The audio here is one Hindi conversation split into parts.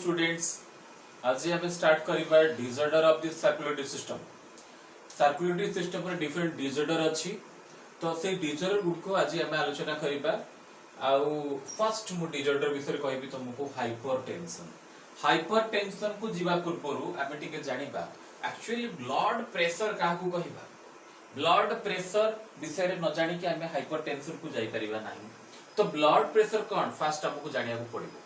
स्टूडेंट्स, आज हम स्टार्ट करिबा disorder of the circulatory system. Circulatory system रे डिफरेंट डिसऑर्डर अछि, तो से डिसऑर्डर गुड को आज हम आलोचना करिबा। आउ फर्स्ट मु डिसऑर्डर विषय कहबी तुमको हाइपरटेंशन। हाइपरटेंशन को जीवा पूर्वरु आमे टिके जानिबा एक्चुअली ब्लड प्रेशर काहू कहिबा। ब्लड प्रेशर विषय रे न जानि कि आमे हाइपरटेंशन को जाई परिबा नाही। तो ब्लड प्रेशर कोन फास्ट हमको जानिया को पड़िबो।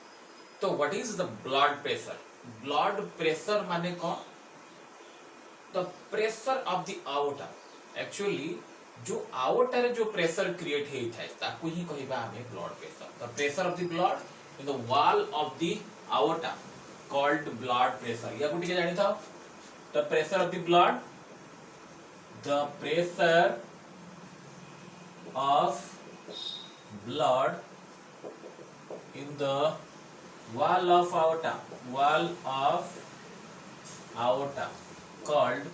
तो what is the blood pressure? Blood pressure माने कौन? The pressure of the outta. Actually जो आउटा रे जो प्रेशर क्रिएट हेई थाए ताकू ही कहिबा हमें blood pressure. The pressure of the blood in the wall of the outta called blood pressure. या गुटी के जानि था the pressure of the blood, the pressure of blood in the wall of aorta called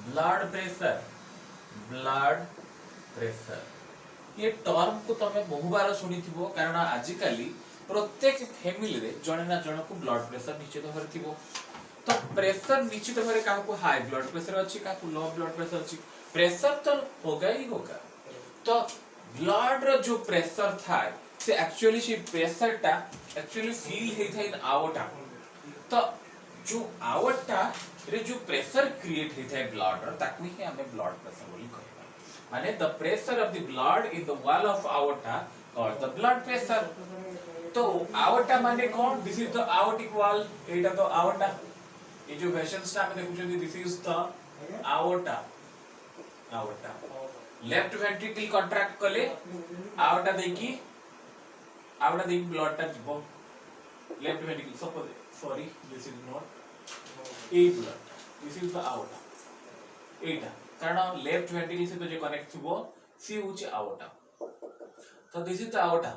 blood pressure। ये टर्म को तमे बहु बार सुनिथिबो, कारण आजिकाली प्रत्येक फैमिली रे जणे ना जण को ब्लड प्रेशर निश्चित भाବରେ थिबो। तो प्रेशर निश्चित भाବରେ काहा को हाई ब्लड प्रेशर अछि, काहा को लो ब्लड प्रेशर अछि। प्रेशर तो होगा ही होगा। तो ब्लड रो जो प्रेशर था से एक्चुअली से प्रेशर टा एक्चुअली फील हे था इन आवर्टा। तो जो आवर्टा रे जो प्रेशर क्रिएट हे था ब्लड रो ताकू ही हमें ब्लड प्रेशर बोली कहबा। माने the pressure of the blood in the wall of aorta called the blood pressure. तो आवर्टा माने कौन? This is the aortic wall. एटा तो आवर्टा, ये जो वेसल्स टा हम देखुछन this is the aorta. Left ventricle contract कले आउटा देखी ब्लड टा जीवो left ventricle. Suppose sorry this is not a blood, this is the aorta. एटा कारण लेफ्ट वेंट्रिकल से जो कनेक्ट थिबो सी होची आउटा। तो दिस इज द आउटा।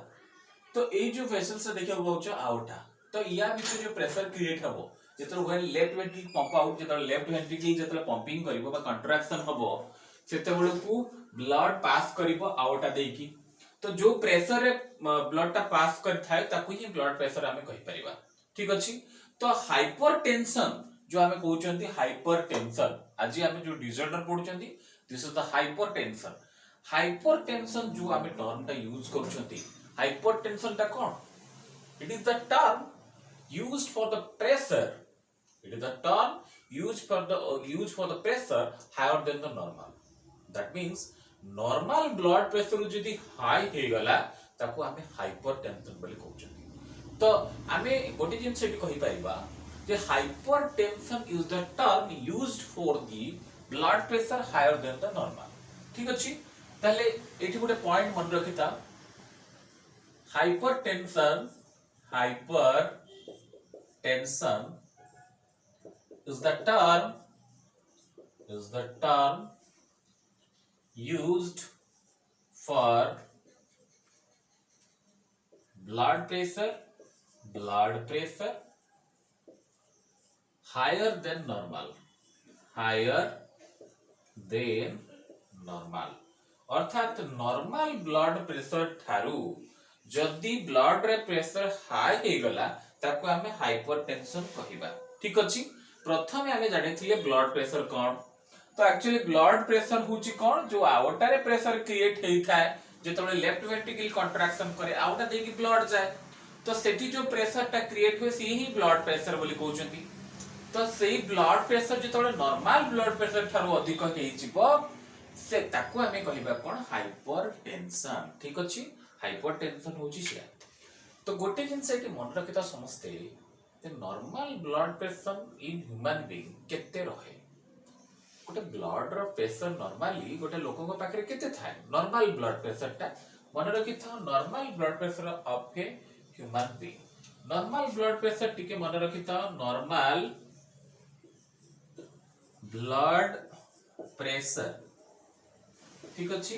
तो ए जो वेसल से देखियो बहुचो आउटा। तो या बीच जो प्रेशर क्रिएट हबो जेतर when left ventricle pump out, जेतर लेफ्ट वेंट्रिकल जेतर पंपिंग करिवो बा कंट्रैक्शन हबो सेते बेलकू ब्लड पास करिवो आउटा देकी। तो जो प्रेशर रे ब्लड टा पास कर थाए ताकू ही ब्लड प्रेशर हमें कहि परिबा। ठीक अछि। तो हाइपरटेंशन जो हमें कहउचंती हाइपरटेंशन, आज हमें जो डिसऑर्डर पढुचंती this is the hypertension. Hypertension जो हमें टर्म टा यूज करूचंती, हाइपरटेंशन टा कोन? It is the term used for the pressure. It is the term used for the pressure higher than the normal. That means normal blood pressure जदि high हे गला ताको हमें hypertension बोली कहउछन। तो हमें गोटे जिंस एटी कहि परिबा जे hypertension is the term used for the blood pressure higher than the normal। ठीक अछि। ताले एठी गोटे पॉइंट मन रखिता, hypertension is the term used for blood pressure higher than normal। अर्थात नॉर्मल ब्लड प्रेशर थारू जदि ब्लड रे प्रेशर हाई हे गला ताको हमें हाइपरटेंशन कहिबा। ठीक अछि। प्रथमे हमें जानिथिले ब्लड प्रेशर कोन। तो एक्चुअली ब्लड प्रेशर होची कोन? जो आउटा रे प्रेशर क्रिएट हेई थाए जेतबे लेफ्ट वेंट्रिकल कंट्रैक्शन करे आउटा देकी ब्लड जाए। तो सेठी जो प्रेशर टा क्रिएट होय से ही ब्लड प्रेशर बोली कहउचंती। तो सेही ब्लड प्रेशर जेतबे नॉर्मल ब्लड प्रेशर थारो अधिक हेई जिवो से ताको हमें कहिबा कोन? हाइपरटेंशन। ठीक अछि। हाइपरटेंशन होची से। तो गोटे जिंस एटी मन रखिता समस्ते the normal blood pressure in human being केते रहे। गोटे ब्लड रो प्रेशर नॉर्मली गोटे लोकन को पाखरे केते थाए? नॉर्मल ब्लड प्रेशर टा मन रखि था normal blood pressure of a human being. Normal blood pressure टिके मन रखि था नॉर्मल ब्लड प्रेशर। ठीक अछि।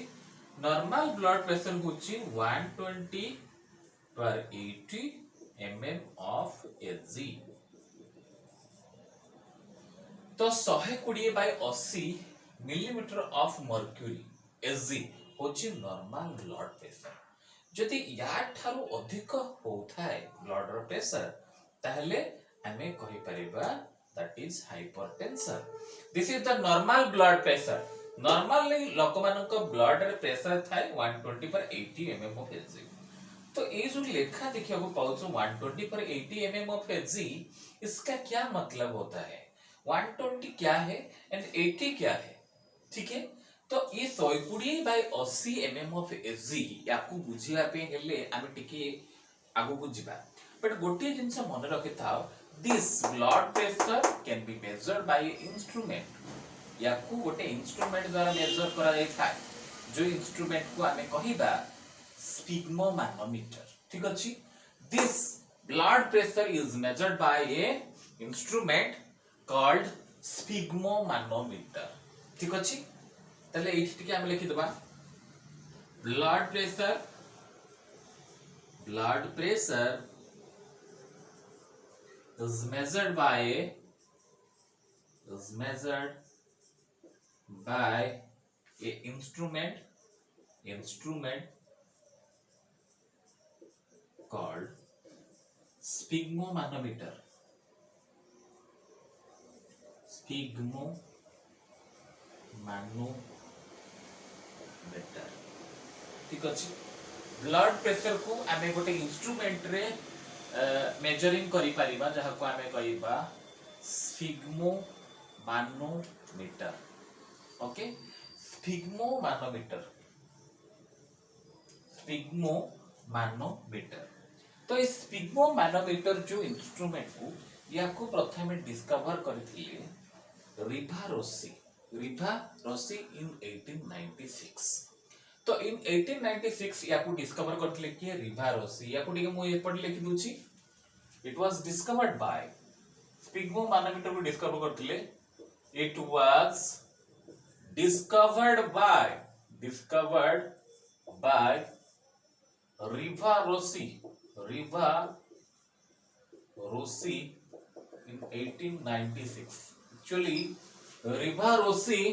नॉर्मल ब्लड प्रेशर होची 120/80 mm of Hg। तो 120/80 मिलीमीटर ऑफ मर्क्यूरी Hg होची नॉर्मल ब्लड प्रेशर। जदि या ठारू अधिक होथाय ब्लड रो प्रेशर ताहले हमें कहि परिबा that is hypertension. This is the normal blood pressure. Normally लोक मानक ब्लड रे प्रेशर थाय 120 पर 80 mm ऑफ Hg। तो ये जो लेखा देखिए को पाउछ 120 पर 80 mm ऑफ Hg, इसका क्या मतलब होता है? 120 क्या है एंड 80 क्या है? ठीक है, तो ये 120 बाय 80 mm ऑफ Hg याकू बुझिया पे हेले आमे टिके आगो को जिबा। बट गोटे जिंस मन रखि थाओ, this blood pressure can be measured by instrument. याकू गोटे इंस्ट्रूमेंट द्वारा मेजर करा जाय थाय, जो इंस्ट्रूमेंट को आमे कहिबा स्फिग्मोमैनोमीटर। ठीक अछि, this blood pressure is measured by A instrument called sphygmomanometer. ठीक अछि, तले एठी टिके हम लिखि दबा blood pressure is measured by a instrument called sphygmomanometer। ठीक अछि, ब्लड प्रेशर को आमे गोटे इंस्ट्रूमेंट रे मेजरिंग करि परिबा, जहा को आमे कहिबा स्फिग्मोमैनोमीटर। Okay, sphygmomanometer. तो इस स्फिग्मोमैनोमीटर जो इंस्ट्रूमेंट को या को प्रथमे डिस्कवर करथिले रिभारोसी इन 1896। तो इन 1896 या को डिस्कवर करथिले कि रिभारोसी, या को टिके मु एपट लिखि दुछि। It was discovered by sphygmomanometer को डिस्कवर करथिले, it was discovered by Rivarosi in 1896। Actually Rivarosi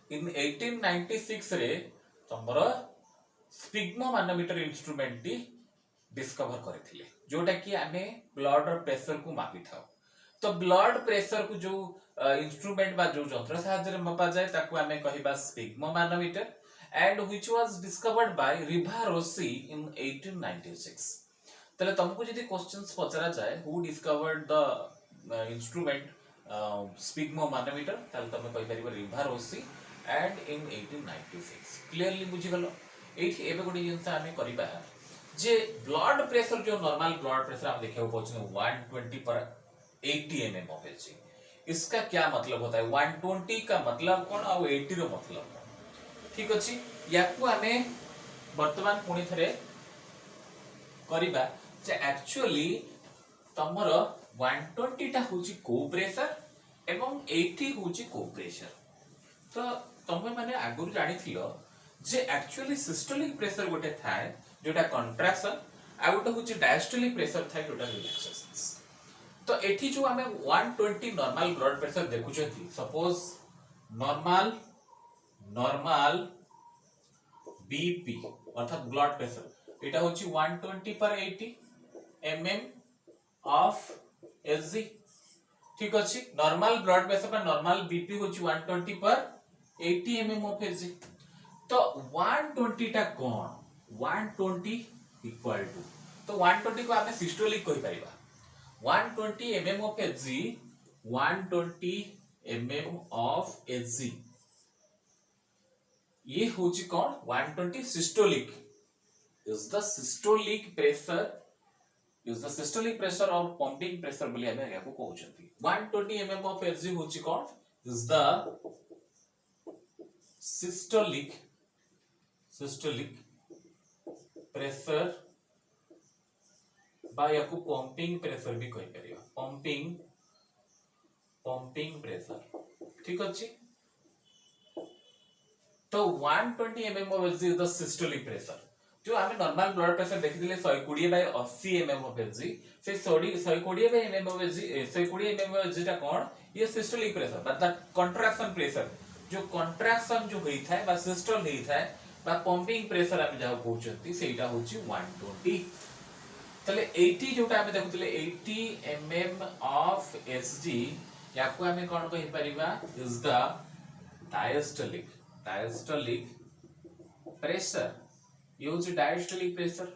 in 1896 रे तमर स्फिग्मोमैनोमीटर इंस्ट्रूमेंट टी डिस्कवर करथिले, जोटा कि आमे ब्लड प्रेशर को मापि थाउ। तो ब्लड प्रेशर को जो इंस्ट्रूमेंट बा जो यंत्र सहायता रे मापा जाय ताको आमे कहिबा sphygmomanometer, and which was discovered by Riva Rocci in 1896। तले तुमको यदि क्वेश्चंस पचरा जाय who discovered the instrument sphygmomanometer, तले तुम कहि परिबो रिभारोसी एंड इन 1896। क्लियरली बुझि गलो। एठी एबे गोटे जिंस आमे करिबा जे ब्लड प्रेशर जो नॉर्मल ब्लड प्रेशर हम देखियो पछ 120 पर 80 mm ऑफ Hg, इसका क्या मतलब होता है? 120 का मतलब कौन और 80 रो मतलब कौन? ठीक अछि, याकू हमें वर्तमान पुणी थरे करिबा जे एक्चुअली तमर 120 टा होची को प्रेशर एवं 80 होची को प्रेशर। तो तमे माने आगुर जानि थिलो जे एक्चुअली सिस्टोलिक प्रेशर गोटे थाए जोटा कंट्रैक्शन, आ गोटे होची डायस्टोलिक प्रेशर थाए जोटा रिलैक्सेशन। तो एठी जो हमें 120 नॉर्मल ब्लड प्रेशर देखु छथि, सपोज नॉर्मल बीपी अर्थात ब्लड प्रेशर एटा होची 120 पर 80 mm ऑफ Hg। ठीक अछि, नॉर्मल ब्लड प्रेशर पर नॉर्मल बीपी होची 120 पर 80 mm ऑफ Hg। तो 120 टा कोन 120 इक्वल टू, तो 120 को हमें सिस्टोलिक कहि परिबा 120 mm of Hg, 120 mm of Hg ये होची कौन 120 systolic is the systolic pressure और pumping pressure बोली हमें याको कहउछथि। 120 mm of Hg होची कौन is the systolic pressure बा याको पंपिंग प्रेशर भी कहि परियो, पंपिंग प्रेशर। ठीक अछि, तो 120 mm of Hg is the systolic pressure. जो हमें नॉर्मल ब्लड प्रेशर देखिथिले 120 बाय 80 mm of Hg, से 120 by mm of Hg 120 mm of Hg ता कोन ये सिस्टोलिक प्रेशर, मतलब कंट्रैक्शन प्रेशर। जो कंट्रैक्शन जो होई थाए बा सिस्टोल होई थाए बा पंपिंग प्रेशर आम जहाँ कहते सेटा हूँ 120 तले 80 जोटा आम देखुले 80 mm ऑफ Hg या को आम कौन कहि परिबा इज द डायस्टोलिक प्रेशर ये हूँ डायस्टोलिक प्रेशर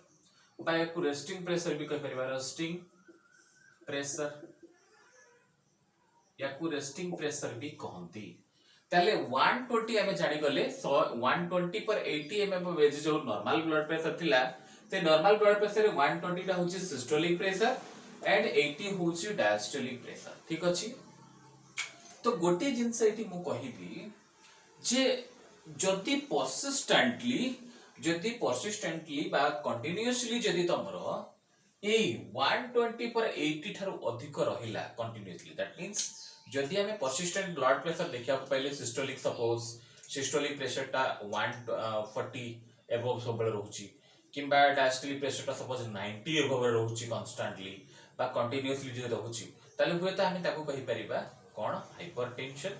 बा या को रेस्टिंग प्रेशर भी कहि परिबा रेस्टिंग प्रेशर या को रेस्टिंग प्रेशर भी कहती ताले 120 आमे जानि गले 120 पर 80 mm ऑफ Hg जो नॉर्मल ब्लड प्रेशर थिला ते नॉर्मल ब्लड प्रेशर 120 टा होची सिस्टोलिक प्रेशर एंड 80 होची डायस्टोलिक प्रेशर ठीक अछि तो गोटे जिंस एठी मु कहिबी जे जदि परसिस्टेंटली बा कंटीन्यूअसली जदि तमरो ए 120 पर 80 थारो अधिक रहिला कंटीन्यूअसली दैट मींस जदि हमें परसिस्टेंट ब्लड प्रेशर देखिया पहिले सिस्टोलिक सपोज सिस्टोलिक प्रेशर टा 140 एबव सबले रहउची किंबा डायस्टोलिक प्रेशर टा सपोज 90 एबव रहउची कांस्टेंटली बा कंटीन्यूअसली जे रहउची ताले हुए त हमें ताको कहि परिबा कोन हाइपरटेंशन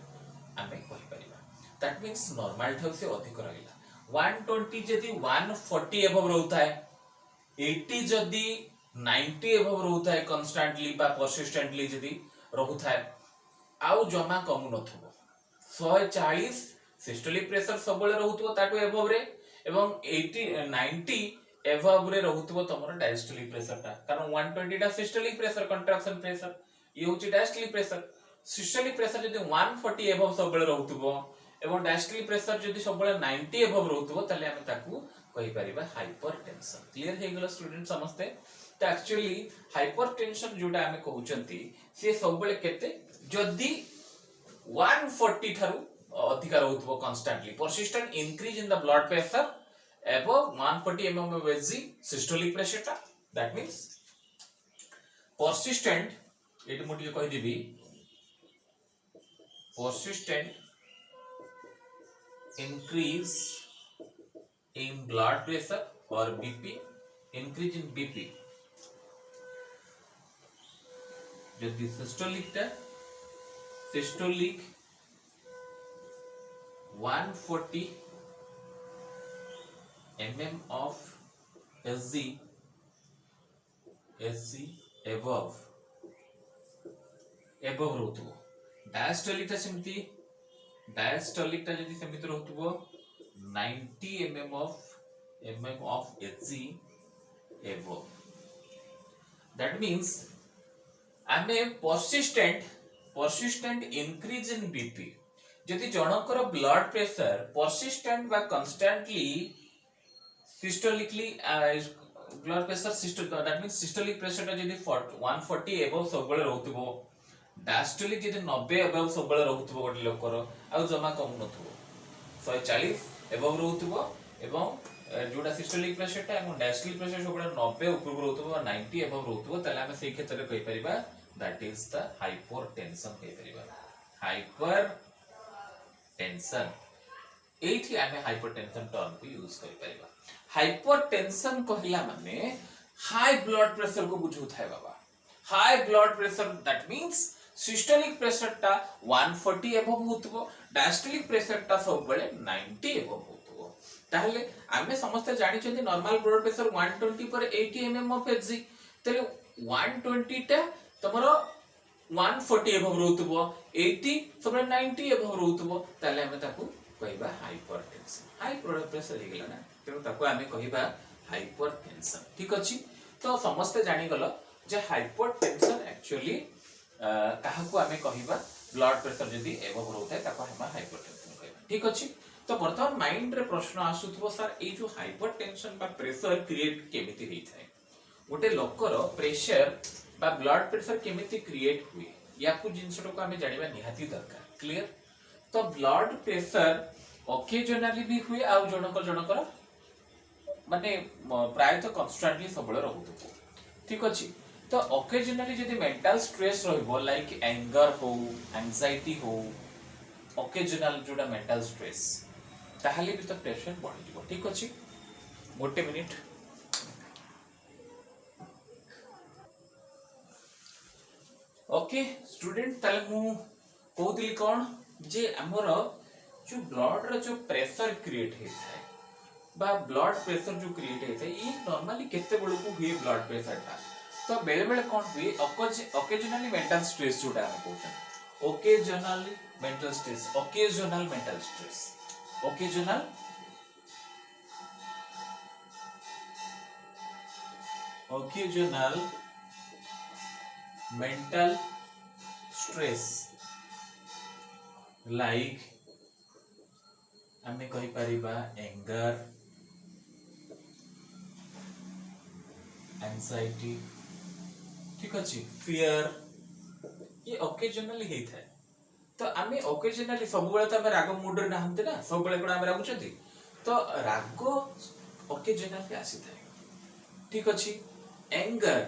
हमें कहि परिबा दैट मींस नॉर्मल ठाउ से अधिक रहिला 120 जदि 140 एबव रहउता है 80 जदि 90 एबव रहउता है कांस्टेंटली बा परसिस्टेंटली जदि रहउता है आउ जमा कम नथबो 140 सिस्टोलिक प्रेशर सबले रहउतबो ताटो एबव रे एवं 80 90 एबव रे रहउतबो तमरो डायस्टोलिक प्रेशर ता कारण 120 टा सिस्टोलिक प्रेशर कंट्रैक्शन प्रेशर ये होची डायस्टोलिक प्रेशर सिस्टोलिक प्रेशर जदि 140 एबव सबले रहउतबो एवं डायस्टोलिक प्रेशर जदि सबले 90 एबव रहउतबो तले हम ताकू कहि परिबा हाइपरटेंशन क्लियर हे गेलो स्टूडेंट समझते तो एक्चुअली हाइपरटेंशन जोटा हमें कहउचंती से सबले केते जदि 140 थारू अधिक रहउतबो constantly persistent increase in the blood pressure above 140 mm of Hg systolic pressure टा that means persistent एटी मु टिके कहि देबी persistent increase in blood pressure or BP increase in BP जदि systolic 140 mm of Hg above रहउतबो डायस्टोलिक ता सेमती डायस्टोलिक ता जदि सेमित रहउतबो 90 mm of Hg above that means आमे persistent increase in BP जदि जनकर ब्लड प्रेशर परसिस्टेंट बा constantly systolically blood pressure that means systolic pressure ता जदि 140 एबव सबले रहउतबो डायस्टोलिक जदि 90 एबव सबले रहउतबो गोटे लोकर आ जमा कम नथबो 140 एबव रहउतबो एवं जोटा सिस्टोलिक प्रेशर ता एवं डायस्टोलिक प्रेशर सबले 90 ऊपर रहउतबो 90 एबव रहउतबो तले हम सेही क्षेत्र रे कहि परिबा दैट इज द हाइपरटेंशन कहि परिबा हाइपरटेंशन एठी आमे हाइपरटेंशन टर्म को यूज करि परिबा हाइपरटेंशन कहला माने हाई ब्लड प्रेशर को बुझुथाय बाबा high blood pressure that means systolic pressure टा 140 एबव होतबो डायस्टोलिक प्रेशर टा सब बेले 90 एबव होतबो ताहले आमे समस्त जानि छथि नॉर्मल ब्लड प्रेशर 120 पर 80 mm ऑफ Hg तले 120 टा तमरो 140 एबव रहउतबो 80 सब 90 एबव रहउतबो ताले हम ताकू कहिबा हाइपरटेंशन हाई ब्लड प्रेशर हे गेला ना तेनु ताको आमे कहिबा हाइपरटेंशन ठीक अछि तो समस्त जानि गलो जे हाइपरटेंशन एक्चुअली काहाकू आमे कहिबा ब्लड प्रेशर जदी एबव रहउतै ताको हम हाइपरटेंशन कहिबा ठीक अछि तो वर्तमान माइंड रे प्रश्न आसुथबो सर ए जो हाइपरटेंशन बा प्रेशर क्रिएट केमिति होई थाए गोटे लोकर प्रेशर बा ब्लड प्रेशर केमिति क्रिएट हुए याकू जिंसटो को आमे जानिबा निहाती दरकार क्लियर तो ब्लड प्रेशर ओकेजनली भी हुए आ जनकर माने प्राय तो कांस्टेंटली सबले रहउतो ठीक अछि तो ओकेजनली जदी मेंटल स्ट्रेस रहइबो लाइक एंगर हो एंजाइटी हो ओकेजनल जोडा मेंटल स्ट्रेस ताहाले भी तो प्रेशर बढ़ि जिवो ठीक अछि गोटे मिनिट ओके स्टूडेंट ताले मु कहउतली कोन जे हमर जो ब्लड रो जो प्रेशर क्रिएट हे थाए बा ब्लड प्रेशर जो क्रिएट होता है ये नॉर्मली केते बेलू को हुए ब्लड प्रेशर था तो बेले बेले कौन हुए ओकेजनली मेंटल स्ट्रेस जोटा हम कहते occasionally mental stress occasional mental stress occasional mental stress like हमें कही परिबा एंगर एंजाइटी ठीक अच्छे फियर ये ओकेजनली ही था तो आमे ओकेजनली सब बेले तो आमे राग मूड रे नाहंते ना सब बेले कोन आमे रागुचंती तो राग ओकेजनली आसी थाए ठीक अच्छे एंगर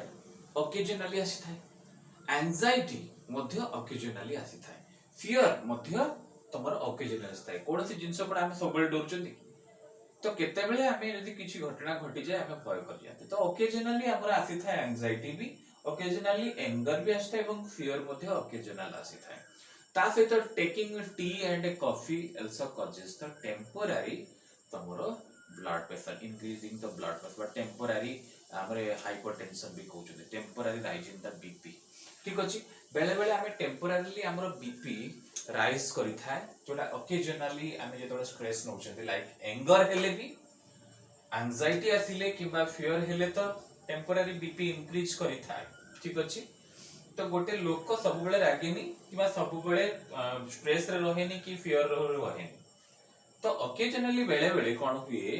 ओकेजनली आसी थाए एंजाइटी मध्य ओकेजनली आसी थाए फियर मध्य तमर ओकेजनली आसी थाए कोनसी जिंस पर आमे सब बेले डरचंती तो केते बेले आमे यदि किछि घटना घटी जाय आमे भय कर जाते तो ओकेजनली हमर आसी थाए एंजाइटी भी ओकेजनली एंगर भी आसी थाए एवं फियर मध्य ओकेजनल आसी थाए ता सहित taking tea and coffee also causes the temporary तमर blood pressure increasing the blood pressure but temporary हमरे हाइपरटेंशन भी कहउछते temporary rise in the BP ठीक अछि बेले बेले आमे टेम्पररीली हमर बीपी राइज करि थाए जोटा ओकेजनली आमे जेतोले स्ट्रेस नउछते लाइक एंगर हेले भी एंजाइटी आसिले किबा फियर हेले तो टेम्पररी बीपी इंक्रीज करि थाए ठीक अछि तो गोटे लोक सब बेले रागेनी किबा सब बेले स्ट्रेस रे रहेनी कि फियर रे रहेनी तो ओकेजनली बेले बेले कोन हुए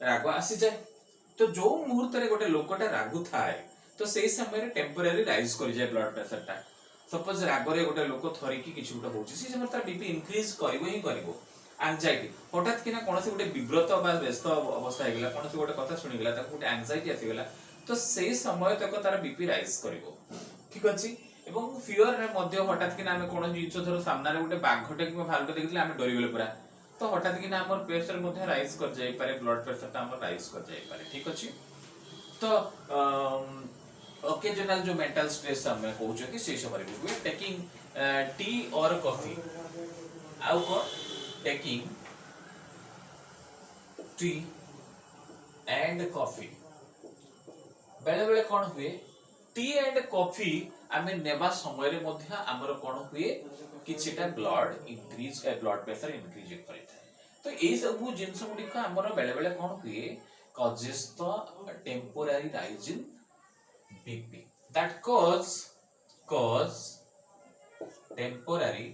राग आसी जाय तो जो मुहूर्त रे गोटे लोकटा रागु थाए तो सेही समय रे टेम्पररी राइज करि जाय ब्लड प्रेशर टा सपोज राग रे गोटे लोक थरी कि किछु गोटे होची से समय तार बीपी इंक्रीज करबो ही करबो एंजाइटी हठात किना कोनसे गोटे विव्रत बा व्यस्त अवस्था हेगला कोनसे गोटे कथा सुनि गेला ताको गोटे एंजाइटी आसी गेला तो सेही समय तक तार बीपी राइज करबो ठीक अछि एवं फियर रे मध्य हठात किना हमें कोन जिंस धरो सामना रे गोटे बाघटे कि भालुटे देखिले हमें डरि गेले पूरा तो हठात किना हमर प्रेशर मध्य राइज कर जाय पारे ब्लड प्रेशर ता हमर राइज कर जाय पारे ठीक अछि तो ओकेजनल जो मेंटल स्ट्रेस हमें कहउछथि से समय रे टेकिंग टी और कॉफी आउ को टेकिंग टी एंड कॉफी बेले बेले कोन हुए टी एंड कॉफी आमे नेबा समय रे मध्य हमर कोन हुए किछिटा blood increase blood pressure increase करै थाए तो ए सब जिंस गुडी का हमर बेले बेले कोन हुए causes the temporary rise in BP that cause temporary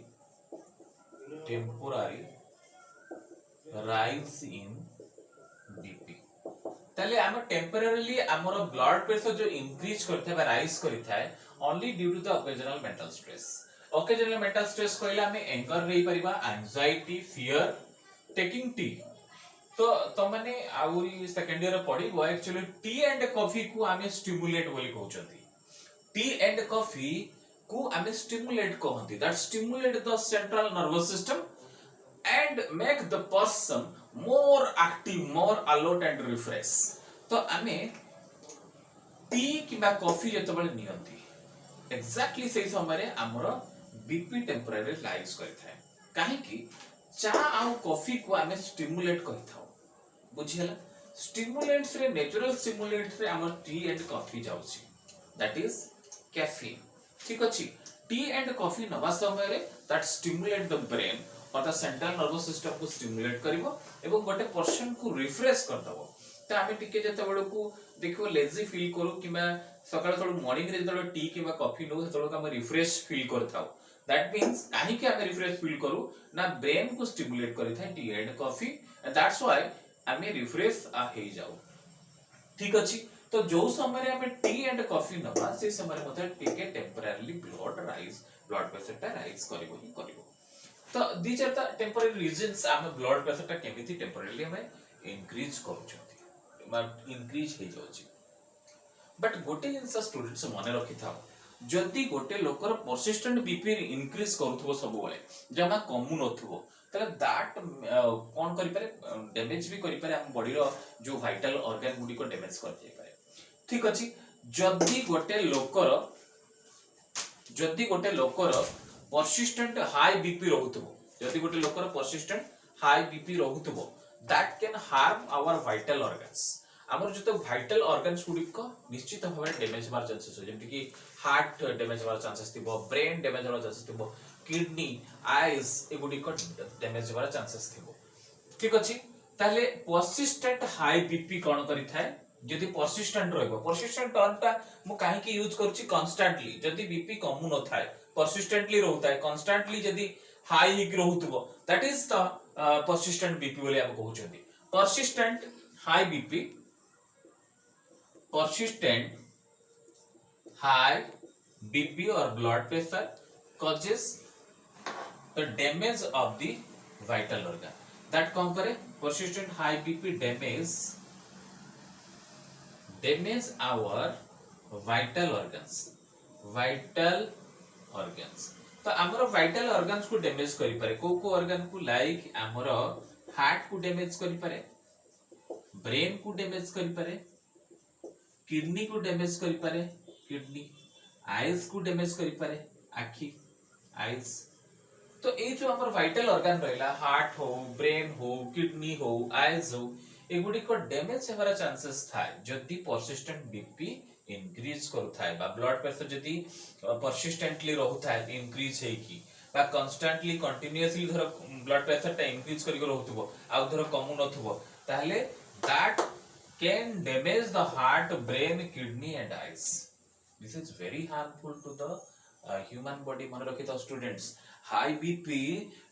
rise in BP ताले हम टेम्पररीली हमर ब्लड प्रेशर जो इंक्रीज करथे बा राइज करिथाय only due to the occasional mental stress occasional mental stress कहला हमें एंगर रही परिबा एंजाइटी फियर टेकिंग टी तो माने आउरी सेकंड ईयर पढी वो एक्चुअली टी एंड कॉफी को हमें स्टिमुलेट बोली कहउछथि टी एंड कॉफी को हमें स्टिमुलेट कहंती that stimulate the central nervous system and make the person more active, more alert and refresh. तो आमे टी किबा कॉफी जते बेले नियंती एक्जेक्टली सेही समय रे हमरो बीपी टेम्पररी राइज करिथाय काहे कि चा आ कॉफी को आमे स्टिमुलेट करिथाउ बुझियला स्टिमुलेंट्स रे नेचुरल स्टिमुलेंट्स रे हमर टी एंड कॉफी जाउची दैट इज कैफीन ठीक अछि टी एंड कॉफी नवा समय रे दैट स्टिमुलेट द ब्रेन और द सेंट्रल नर्वस सिस्टम को स्टिमुलेट करिवो एवं गोटे पर्सन को रिफ्रेश कर दबो त आमे टिके जते बेले को देखो लेजी फील करू किबा सकाळ सकाळ मॉर्निंग रे जते टी किबा कॉफी नो जते हम रिफ्रेश फील करथाउ दैट मींस काहे कि आमे रिफ्रेश फील करू ना ब्रेन को स्टिमुलेट करिथाय tea and coffee and that's why आमे रिफ्रेश हे जाऊ ठीक अछि तो जो समय रे आमे टी एंड कॉफी नबा से समय रे मतलब टिके टेम्पररीली ब्लड प्रेशर ता राइज करिवो ही करिवो तो these are the temporary reasons आमे ब्लड प्रेशर ता केमिति टेम्पररीली हमें इंक्रीज करूछथि इंक्रीज हे जाउछि बट गोटे जिंस स्टूडेंट्स माने रखि थाओ जदी गोटे लोकर परसिस्टेंट बीपी इंक्रीज करूथबो सब बेले जमा कमु नथबो तले दैट कोन करि पारे डैमेज भी करि पारे हम बॉडी रो जो वाइटल ऑर्गन गुडी को डैमेज कर दे पारे ठीक अछि जदी गोटे लोकर परसिस्टेंट हाई बीपी रहउथबो जदी गोटे लोकर परसिस्टेंट हाई बीपी रहउथबो that can harm our vital organs. ଆମର जो vital organs गुड़िक निश्चित भाव डैमेज होबार चांसेस हो जेमति कि हार्ट डैमेज होबार चांसेस थिबो, ब्रेन डैमेज होबार चांसेस थिबो, किडनी आईज ए गुड़िक डैमेज होबार चांसेस थिबो। ठीक अछि ताले परसिस्टेंट हाई बीपी कोन करि थाए जदि परसिस्टेंट रहबो परसिस्टेंट टर्मटा मु काहे कि यूज करूची कांस्टेंटली जदि बीपी कमु न थाए परसिस्टेंटली रहउताय कांस्टेंटली जदि हाई हिक रहउतबो that is the persistent BP बोले हम कहउछथि persistent high BP persistent high BP or blood pressure causes the damage of the vital organ that कौन करे persistent high BP damage our vital organs तो हमरो वाइटल ऑर्गन्स को डैमेज करि पारे को ऑर्गन को लाइक हमरो हार्ट को डैमेज करि पारे ब्रेन को डैमेज करि पारे किडनी को डैमेज करि पारे किडनी आईज को डैमेज करि पारे आखी आईज तो ए जो हमर वाइटल ऑर्गन रहला हार्ट हो ब्रेन हो किडनी हो आईज हो एगुडी को डैमेज हेबार चांसेस थाय जदी परसिस्टेंट बीपी इंक्रीज करूथाय बा ब्लड प्रेशर जदी परसिस्टेंटली रहउथाय इंक्रीज हे की बा कांस्टेंटली कंटीन्यूअसली धर ब्लड प्रेशर ता इंक्रीज करि रहउथबो आ धर कमु नथबो ताहले that can damage the heart brain kidney and eyes this is very harmful to the human body मन रखित students high BP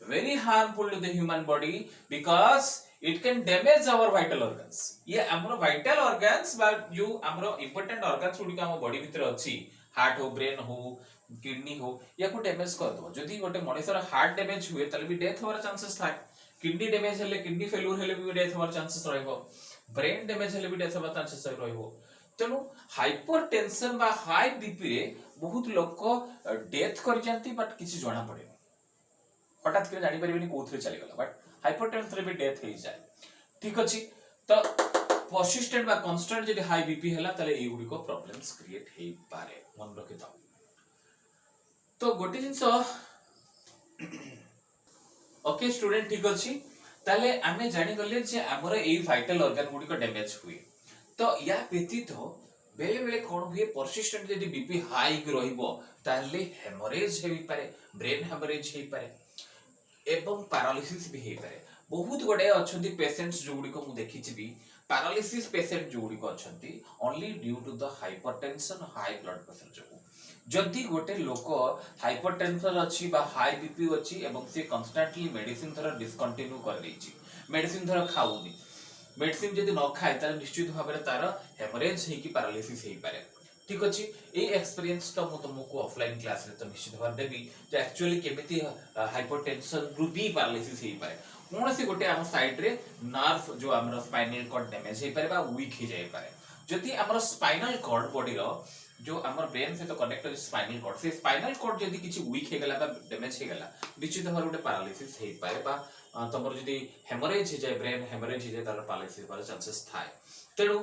very harmful to the human body because it can damage our vital organs ये हमरो vital organs बा जो हमरो important organs गुडी हम बॉडी भीतर अछि हार्ट हो ब्रेन हो किडनी हो या को डैमेज कर दो जदी गोटे मनुष्यर हार्ट डैमेज हुए तले भी डेथ होवार चांसेस थाय किडनी डैमेज हेले किडनी फेल्यूर हेले भी डेथ होवार चांसेस रहइबो ब्रेन डैमेज हेले भी डेथ होवार चांसेस रहइबो तेनु हाइपरटेंशन बा हाई बीपी रे बहुत लोक डेथ कर जानती बट किछि जणा पड़े हठात के जानि परिबेनी कोथरे चली गला बट हाइपरटेंशन रे भी डेथ हे जाय ठीक अछि तो परसिस्टेंट बा कांस्टेंट जदि हाई बीपी हला तले ए गुडी को प्रॉब्लम्स क्रिएट हे पारे मन रखि था तो गोटे जिंस ओके स्टूडेंट ठीक अछि तले आमे जानि गले जे हमर ए वाइटल ऑर्गन गुडी को डैमेज हुई तो या व्यतीत बेले बेले कोन हुए परसिस्टेंट जदि बीपी हाई रहिबो ताले हेमोरेज हेबी पारे ब्रेन हेमोरेज हे पारे एवं पैरालिसिस भी हे पारे बहुत गुडे अछंती पेशेंट्स जोगुडी को मु देखि छिबी पैरालिसिस पेशेंट जोगुडी को अछंती only due to the hypertension high blood pressure जो जदी गोटे लोक हाइपरटेंशन अछि बा हाई बीपी अछि एवं से कांस्टेंटली मेडिसिन थरा डिस्कंटिन्यू कर दैछि मेडिसिन थरा खाउनी मेडिसिन जदी न खाय त निश्चित भाबरे तार हेमोरेज हे की पैरालिसिस हे पारे ठीक अछि ए एक्सपीरियंस तो मु तुमको ऑफलाइन क्लास रे तो निश्चित भाव देबी जे एक्चुअली केमिति हाइपरटेंशन रु बी पैरालिसिस हे पारे कोन से गोटे हम साइड रे नर्व जो हमर स्पाइनल कॉर्ड डैमेज हे पारे बा वीक हे जाय पारे जति हमर स्पाइनल कॉर्ड बॉडी रो जो हमर ब्रेन से तो कनेक्ट है स्पाइनल कॉर्ड से स्पाइनल कॉर्ड जदी किछि वीक हे गला बा डैमेज हे गला निश्चित भाव गोटे पैरालिसिस हे पारे बा तमर जदी हेमोरेज हे जाय ब्रेन हेमोरेज हे जाय तार पैरालिसिस बार चांसेस थाय तेणु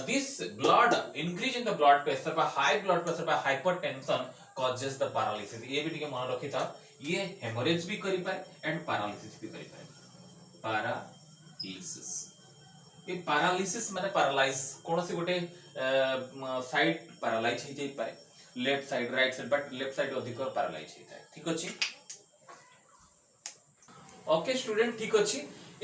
this blood increase in the blood pressure बा हाई ब्लड प्रेशर बा हाइपरटेंशन कॉजेस द पैरालिसिस ये भी टिके मन रखि था ये हेमोरेज भी करि पाए एंड पैरालिसिस भी करि पाए पैरालिसिस ये पैरालिसिस माने पैरालाइज कोन से गोटे साइड पैरालाइज हे जाय पाए left side right side but left side अधिक पैरालाइज हे थाए ठीक अछि ओके स्टूडेंट ठीक अछि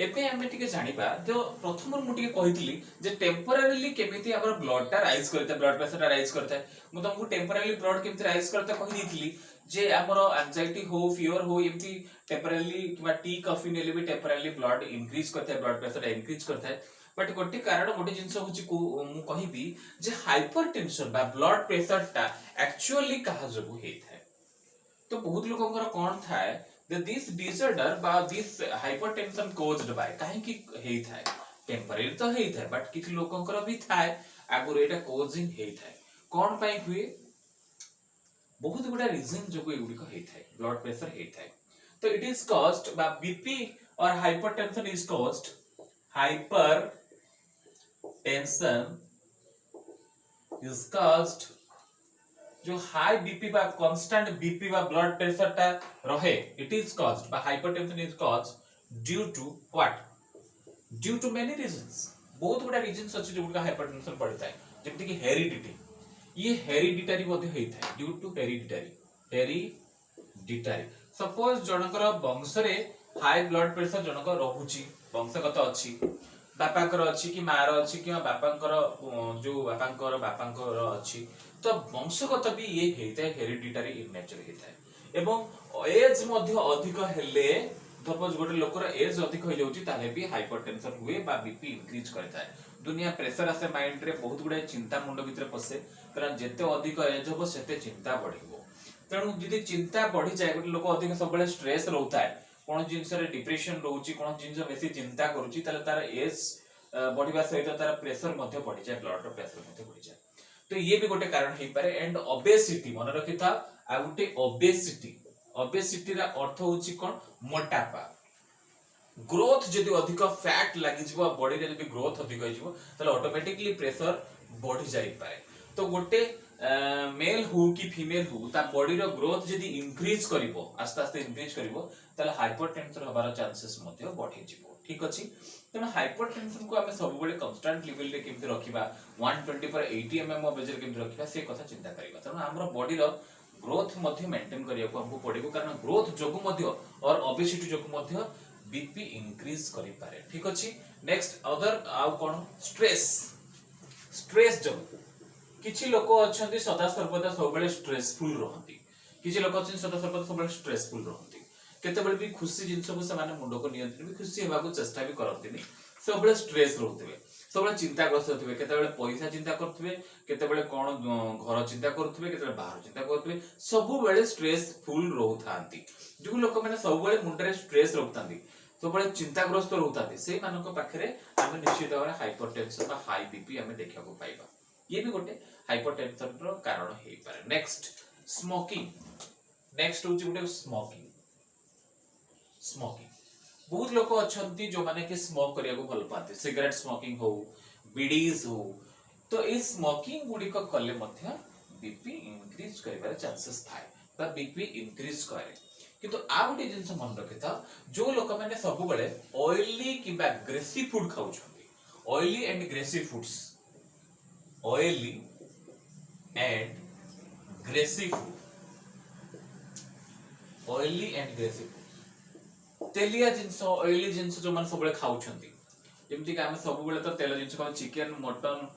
एपे हमें टिके जानिबा जो प्रथम मु टिके कहितली जे टेम्परेरीली केमिति हमर ब्लड टा राइज करते ब्लड प्रेशर टा राइज करते मु तुमको टेम्परेरीली ब्लड केमिति राइज करते कहि दितली जे हमर एंजाइटी हो फियर हो एमती टेम्परेरीली किबा टी कॉफी नेले भी टेम्परेरीली ब्लड इंक्रीज करते ब्लड प्रेशर टा इंक्रीज करते बट गोटे कारण गोटे जिंस होची मु कहिबी जे हाइपरटेंशन बा ब्लड प्रेशर टा एक्चुअली कहा जगु हे थाए तो बहुत लोकंकर कोन थाए this disorder बा this hypertension caused by काहे कि हेई थाए टेम्परेरी तो हेई थाए बट किछ लोकंकर भी थाए आगुर एटा कॉजिंग हेई थाए कोन पई हुए बहुत गुडा रीजन जो एगुडी को हेई थाए ब्लड प्रेशर हेई थाए तो इट इज कॉज्ड बा बीपी और hypertension is caused hypertension is caused जो हाई बीपी बा कांस्टेंट बीपी बा ब्लड प्रेशर ता रहे इट इज कॉज्ड बा hypertension is caused due to what due to many reasons, बहुत गुडा रीजंस अछि जो हाइपरटेंशन बढ़ी थाए, जेमति कि हेरिडिटी, ये हेरिडिटरी मध्ये होई थाए, ड्यू टू हेरिडिटरी सपोज जनकर वंश रे हाई ब्लड प्रेशर जनक रहुची, वंशगत अछि, बापाकर अछि कि मार अछि कि बापाकर जो बापाकर अछि, तो वंशगत भी ये हेइताए, हेरिडिटरी इन नेचर हेइताए। एवं एज मध्ये अधिक हेले, सपोज गोटे लोकर एज अधिक हो जाउची ताले भी हाइपरटेंशन हुए बा बीपी इंक्रीज करताए। दुनिया प्रेशर आसे माइंड रे, बहुत गुडे चिंता मुंड भितर पसे, कारण जेते अधिक एज होबो सेते चिंता बढ़िबो। तेणु जदि चिंता बढ़ी जाए, गोटे लोक अधिक सब बेले स्ट्रेस रहउताए, कोन जिंस रे डिप्रेशन रहउची, कोन जिंस बेसी चिंता करूची, ताले तार एज बढ़िबा सहित तार प्रेशर मध्ये बढ़ी जाए, ब्लड प्रेशर मध्ये बढ़ी जाए। तो ये भी गोटे कारण हे पारे। एंड ओबेसिटी मन रखिथा, आ गोटे ओबेसिटी रा अर्थ होची कोन, मोटापा। ग्रोथ जदि अधिक फैट लागि जिवो, बॉडी रे जदि ग्रोथ अधिक होई जिवो, ताले ऑटोमेटिकली प्रेशर बढ़ी जाई पारे। तो गोटे मेल हो कि फीमेल हो, ता बॉडी रो ग्रोथ जदि इंक्रीज करिवो, आस्ते आस्ते इंक्रीज करिवो, ताले हाइपरटेंशन होबार चांसेस मध्ये बढ़ी जिवो। ठीक अछि। तेणु हाइपरटेंशन को आमे सब बेले कांस्टेंट लेवल रे केमति रखिबा, 120 पर 80 mm ऑफ प्रेशर केमति रखिबा, से कथा चिंता करिबा। तेणु हमर बॉडी रो ग्रोथ मध्ये मेंटेन करिया को हमको पड़िबो, कारण ग्रोथ जोगु मध्ये और ओबेसिटी जोगु मध्ये बीपी इंक्रीज करि पारे। ठीक अछि। नेक्स्ट अदर आउ कोन, स्ट्रेस जो किछि लोक अछंती सदा सर्वदा सब बेले स्ट्रेसफुल रहंती, किछि लोक अछंती सदा सर्वदा सब बेले स्ट्रेसफुल रहंती, केते बेले भी खुशी जिंस को से माने मुंडो को नियंत्रण भी, खुशी हेबा को चेष्टा भी करंतीनी, सब बेले स्ट्रेस रहउतबे, सब बेले चिंताग्रस्त होतबे, केते बेले पैसा चिंता करथबे, केते बेले कोन घर चिंता करथबे, केते बेले बाहर चिंता करथबे, सब बेले स्ट्रेसफुल रहउथांती। जो लोक माने सब बेले मुंडरे स्ट्रेस रहउतांती, सब बेले चिंताग्रस्त रहउतांती, से मानको पाखरे आमे निश्चित भाबरे हाइपरटेंशन बा हाई बीपी आमे देखा को पाइबा। ये भी गोटे हाइपरटेंशन रो कारण हे पारे। नेक्स्ट स्मोकिंग, नेक्स्ट होची गोटे स्मोकिंग। बहुत लोक अछंती जो माने कि स्मोक करिया को भल पाते, सिगरेट स्मोकिंग हो, बीडीज हो, तो ए स्मोकिंग गुडी को कले मध्य बीपी इंक्रीज करिवार चांसेस थाए, बा बीपी इंक्रीज करे। किंतु आ गोटे जिंस मन रखिता, जो लोक माने सब बेले ऑयली किबा ग्रेसी फूड खाउछंती, oily and greasy foods, oily and greasy food, oily and greasy food, तेलिया जिंस, ऑयली जिंस जो मन सब बेले खाउछंती, जेमति कि हम सब बेले तो तेल जिंस को चिकन, मटन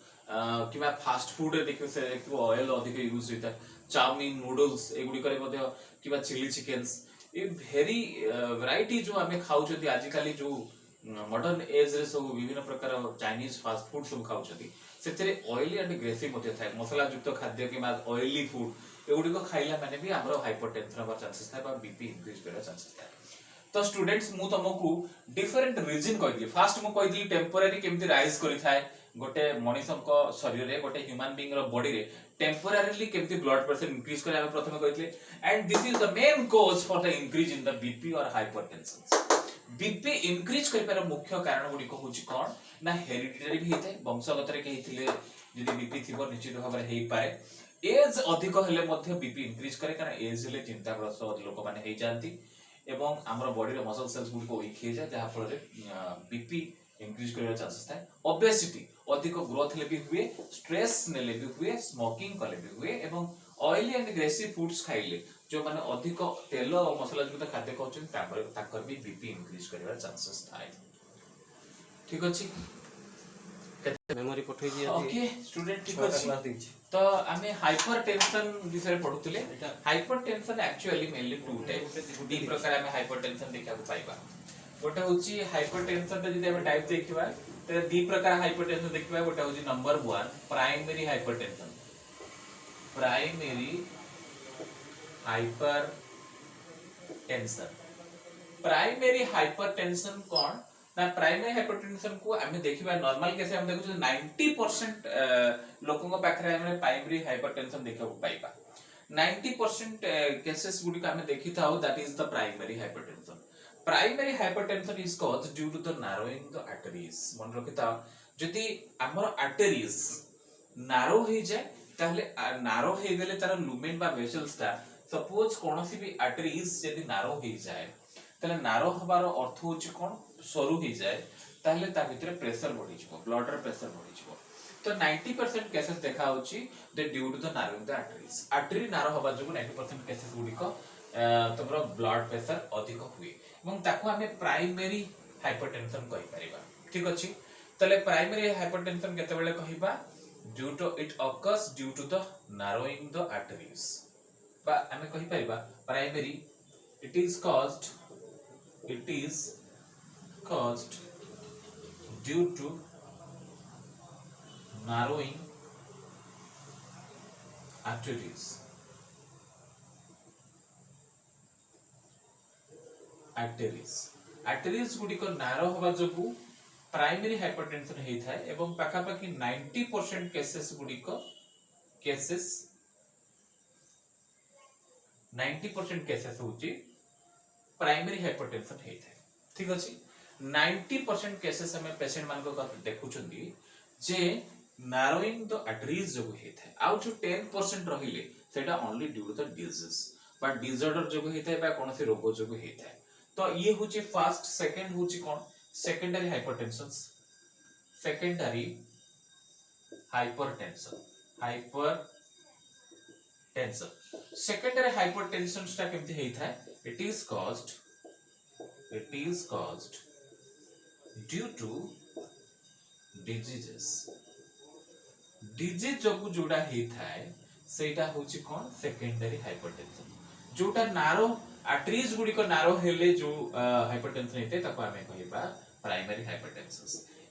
किबा फास्ट फूड रे देखियो, से देखियो ऑयल अधिक यूज होता, चाउमीन, नूडल्स एगुडी करे मध्ये किबा चिली चिकन्स, ए भेरी वैरायटी जो हमें खाउछंती आजिकाली, जो मॉडर्न एज रे सब विभिन्न प्रकार चाइनीज फास्ट फूड सब खाउछंती, सेतरे ऑयली एंड ग्रेसी मध्ये थाए, मसला युक्त खाद्य के बाद ऑयली फूड एगुडी को खाइला माने भी हमरो हाइपरटेंशन होबार चांसेस थाए, बा बीपी इंक्रीज करबा चांसेस थाए। तो स्टूडेंट्स मु तुमको डिफरेंट रीजन कहली। फास्ट मु कहली टेम्पररी केमति राइज करि थाए, गोटे मनुष्यक शरीर रे, गोटे ह्यूमन बीइंग रो बॉडी रे टेम्पररीली केमति ब्लड प्रेशर इंक्रीज करे, हम प्रथम कहथले। And this is the main cause for the increase in the BP और हाइपरटेंशन। बीपी इंक्रीज करिपार मुख्य कारण गुडी को होची कोन ना, हेरिडिटरी भी हेते, वंशगत रे कहिथिले जदि बीपी थिबो निश्चित भाव रे हेई पारे। एज अधिक हेले मध्ये बीपी इंक्रीज करे, कारण एज हेले चिंताग्रस्त लोक माने हेई जानती, एवं हमर बॉडी रे मसल सेल्स गुडी को वीक हे जाय, जहा फल रे बीपी इंक्रीज करबा चांसेस थाए। ओबेसिटी अधिक ग्रोथ ले भी हुए, स्ट्रेस नेले भी हुए, स्मोकिंग कले भी हुए, एवं ऑयली एंड ग्रेसी फूड्स खाइले, जो माने अधिक तेल और मसला युक्त खाद्य खाउछन, ताकर भी बीपी इंक्रीज करबा चांसेस थाए। ठीक अछि, मेमोरी पठै दिया। ओके स्टूडेंट, ठीक अछि। तो आमे हाइपरटेंशन विषय पढुतले। Hypertension actually mainly two type, दी प्रकार आमे हाइपरटेंशन देखा को पाइबा। गोटे होची हाइपरटेंशन रे, जदि आमे टाइप देखिबा त दी प्रकार हाइपरटेंशन देखिबा। गोटे होची number 1 primary hypertension, primary hypertension. Primary hypertension कोन ना, प्राइमरी हाइपरटेंशन को आमे देखिबा नॉर्मल केस हम देखु 90% लोकन को पाखरे आमे प्राइमरी हाइपरटेंशन देखा को पाइबा। 90% केसेस गुडी को आमे देखिथाउ, that is the primary hypertension. Primary hypertension is caused due to the narrowing the arteries. मन रखिता, जदि हमर आर्टरीज नारो हे जाय, ताहले नारो हे गेले तार लुमेन बा वेसल्स ता, सपोज कोनोसी भी आर्टरीज जदि नारो हे जाय, ताले नारो हबार अर्थ होची कोन, सरू हे जाय, ताहले ता भितर प्रेशर बढ़ी जिवो ब्लड रो प्रेशर बढ़ी जिवो तो 90% केसेस देखा होची the due to the narrowing the arteries artery narrow हबा जो 90% केसेस गुडी को तमरो ब्लड प्रेशर अधिक हुए এবং ताको हमें प्राइमरी हाइपरटेंशन कहि परिबा ठीक अछि तले प्राइमरी हाइपरटेंशन केते बेले कहिबा due to it occurs due to the narrowing the arteries बा हमें कहि परिबा primary it is caused due to narrowing arteries गुडी को नारो हवा जोगु प्राइमरी हाइपरटेंशन हेई थाए एवं पाखा पाखी 90% केसेस गुडी को 90% केसेस होची प्राइमरी हाइपरटेंशन हेई थाए ठीक अछि 90% केसेस हमें पेशेंट मान को देखुचंदी जे नारोइंग द आर्टरीज जो हेई थाए आउ जो 10% रहिले सेटा only due to the disease but disorder जो हेई थाए बा कोनोसी रोग जो हेई थाए तो ये होची फर्स्ट सेकंड होची कोन सेकेंडरी हाइपरटेंशन सेकेंडरी हाइपरटेंशन टा केमति हेई थाए it is caused due to disease जो जोडा हेई थाए सेटा होची कोन सेकेंडरी हाइपरटेंशन जोटा नारो आर्टरीज गुडी को नारो हेले जो हाइपरटेंशन हेते ताको हमें कहिबा प्राइमरी हाइपरटेंशन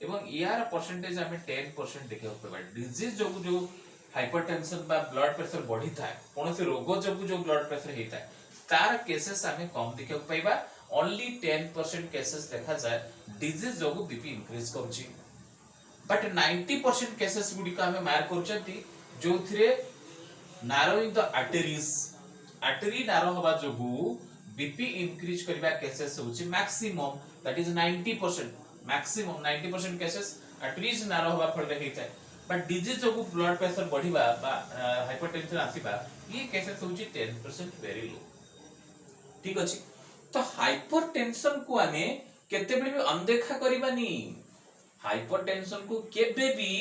एवं यार परसेंटेज हमें 10% देखियो पबा डिजीज जो हाइपरटेंशन बा ब्लड प्रेशर बढ़ी थाए कोनोसी रोग जो ब्लड प्रेशर हेई थाए तार केसेस हमें कम देखियो पाइबा ओनली 10% केसेस देखा जाय डिजीज जो बीपी इंक्रीज करछि बट 90% केसेस गुडी का हमें मार करछती जो थिरे नारोइंग द आर्टरी नारो हवा जोगु बीपी इंक्रीज करबा केसेस होछि maximum that is 90% cases arteries narrow हवा फल रे हेतै बट डिजीज जोगु ब्लड प्रेशर बढ़िबा बा हाइपरटेंशन आसीबा ये केसेस होछि 10% वेरी लो ठीक अछि तो हाइपरटेंशन को आने केते बेले भी अनदेखा करबानी हाइपरटेंशन को केबे भी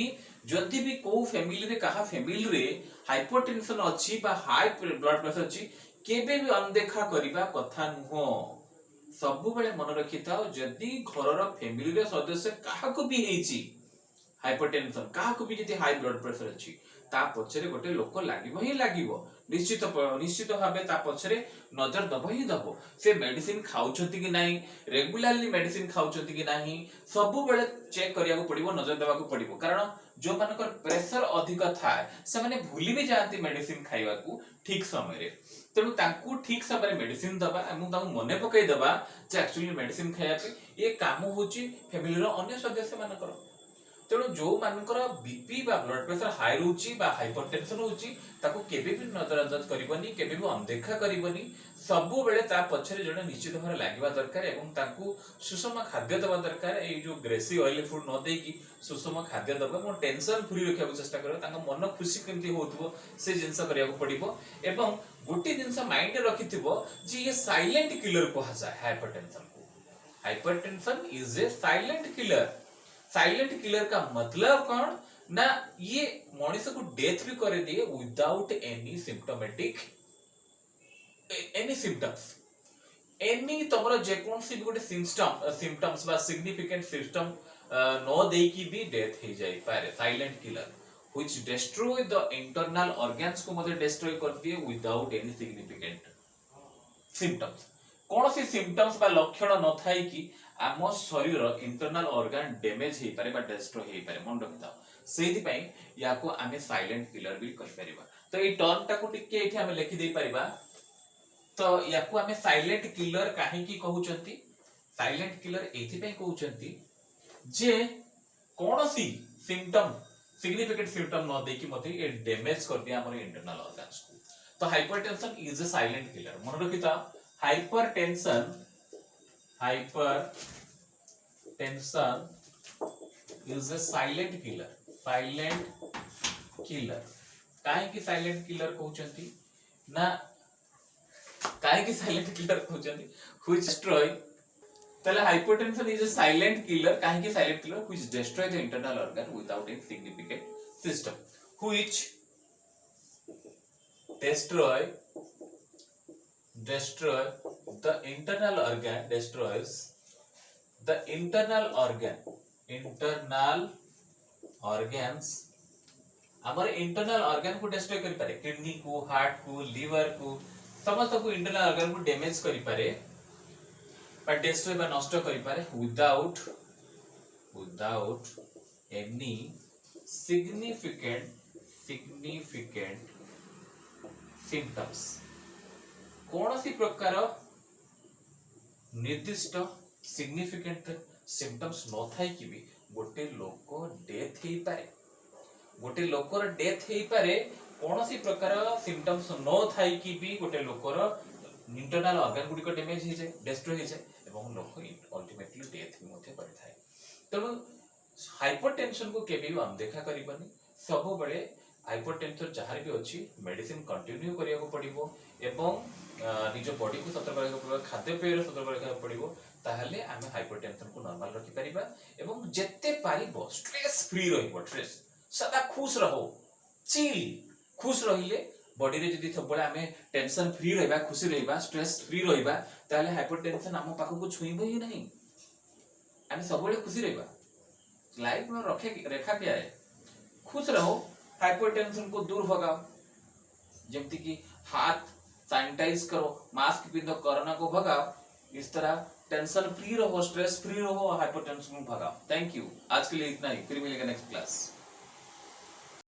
जति भी को फैमिली रे कहा फैमिली रे हाइपरटेंशन अछि बा हाई ब्लड प्रेशर अछि केबे भी अनदेखा करिबा कथा नुहो सब बेले मन रखिताओ जदी घर रो फैमिली रे सदस्य काहा को भी हेछि हाइपरटेंशन काहा को भी जदी हाई ब्लड प्रेशर अछि ता पछरे गोटे लोक लागिबो ही लागिबो निश्चित भाबे ता पछरे नजर दबो ही दबो से मेडिसिन खाउछंती कि नाही रेगुलरली मेडिसिन खाउछंती कि नाही सब बेले चेक करिया को पड़िबो नजर देबा को पड़िबो कारण जो मानकर प्रेशर अधिक थाए से माने भूली भी जाती मेडिसिन खाइबा को ठीक समय रे तेनु तांकू ठीक समय मेडिसिन दबा एमु तांकू मने पकई दबा जे एक्चुअली मेडिसिन खाइया पे ये काम होची फैमिली रो अन्य सदस्य मानकर तेणु जो मानकर बीपी बा ब्लड प्रेशर हाई रहउची बा हाइपरटेंशन होची ताको केबे भी नजरअंदाज करबनी केबे भी अनदेखा करबनी सबु बेले ता पछरे जने निश्चित भारे लागिबा दरकार एवं ताको सुषम खाद्य दबा दरकार ए जो ग्रेसी ऑयली फूड न देकी सुषम खाद्य दबा मो टेंशन फ्री रखिया चेष्टा करो ताका मन खुशी केमती होतबो से जिंस करिया को पड़िबो एवं गोटे जिंस माइंड रे रखिथिबो जे ये साइलेंट किलर को हसा hypertension is a silent killer का मतलब कौन ना ये मनुष्य को डेथ भी करे दिए विदाउट एनी तमरो जे कोन सी गोटे सिम्पटम्स बा सिग्निफिकेंट सिस्टम नो देई की भी डेथ हे जाई पारे silent killer which destroy the internal organs को मदे डिस्ट्रॉय कर दिए विदाउट एनी सिग्निफिकेंट सिम्पटम्स कोन सी सिम्पटम्स बा लक्षण न थाई कि आम शरीर इंटरनल ऑर्गन डैमेज हे पारे बा डिस्ट्रॉय हे पारे मन रखिता सेति पई याको आमे साइलेंट किलर भी कहि परिबा तो ए टर्म टा को टिके एठी आमे लिखि देई परिबा तो याको आमे साइलेंट किलर काहे की कहउचंती साइलेंट किलर एथि पई कहउचंती जे कोनोसी सिम्पटम सिग्निफिकेंट सिम्पटम न देकी मते ए डैमेज कर दिया हमर इंटरनल ऑर्गन्स को तो hypertension is a silent killer मन रखिता hypertension is a silent killer काहे की साइलेंट किलर कहउचंती ना काहे की साइलेंट किलर कहउचंती व्हिच destroy ताले hypotension is a silent killer काहे कि silent killer which destroy the internal organ without any significant system which destroy the internal organ destroys the internal organs हमारे इंटरनल ऑर्गन को डिस्ट्रॉय करि पारे किडनी को हार्ट को लिवर को समस्त को इंटरनल ऑर्गन को डैमेज करि पारे पर डिस्ट्रॉय बा नष्ट करि पारे विदाउट एनी significant सिम्पटम्स कौन सी प्रकार निर्दिष्ट सिग्निफिकेंट सिम्पटम्स न थाई कि भी गोटे लोक डेथ हेई पारे गोटे लोकर डेथ हेई पारे कौन सी प्रकार सिम्पटम्स न थाई कि भी गोटे लोकर इंटरनल ऑर्गन गुडी को डैमेज हे जाय डिस्ट्रॉय हे जाय एवं लोक अल्टीमेटली डेथ भी मथे करि थाए तब हाइपरटेंशन को केबे भी अनदेखा करिबनी सब बळे हाइपरटेंशन जहार भी अच्छी मेडिसिन कंटिन्यू करिया को पड़िबो एवं निज बॉडी को सतर्क रखा पड़िबो खाद्य पेय सतर्क रखा पड़िबो ताहले आमे हाइपरटेंशन को नॉर्मल रखि परिबा एवं जेते पारिबो स्ट्रेस फ्री रहिबो स्ट्रेस सदा खुश रहो चिल खुश रहिले बॉडी रे जदी सब बळे आमे टेंशन फ्री रहिबा खुशी रहिबा स्ट्रेस फ्री रहिबा ताहले हाइपरटेंशन हम पाखो को छुईबो ही नहीं आमे सब बळे खुशी रहिबा लाइफ में रेखा क्या है खुश रहो हाइपरटेंशन को दूर भगाओ जेमती कि हाथ सैनिटाइज करो मास्क पिंधो कोरोना को भगाओ इस तरह टेंशन फ्री रहो स्ट्रेस फ्री रहो हाइपरटेंशन को भगाओ थैंक यू आज के लिए इतना ही फिर मिलेगा नेक्स्ट क्लास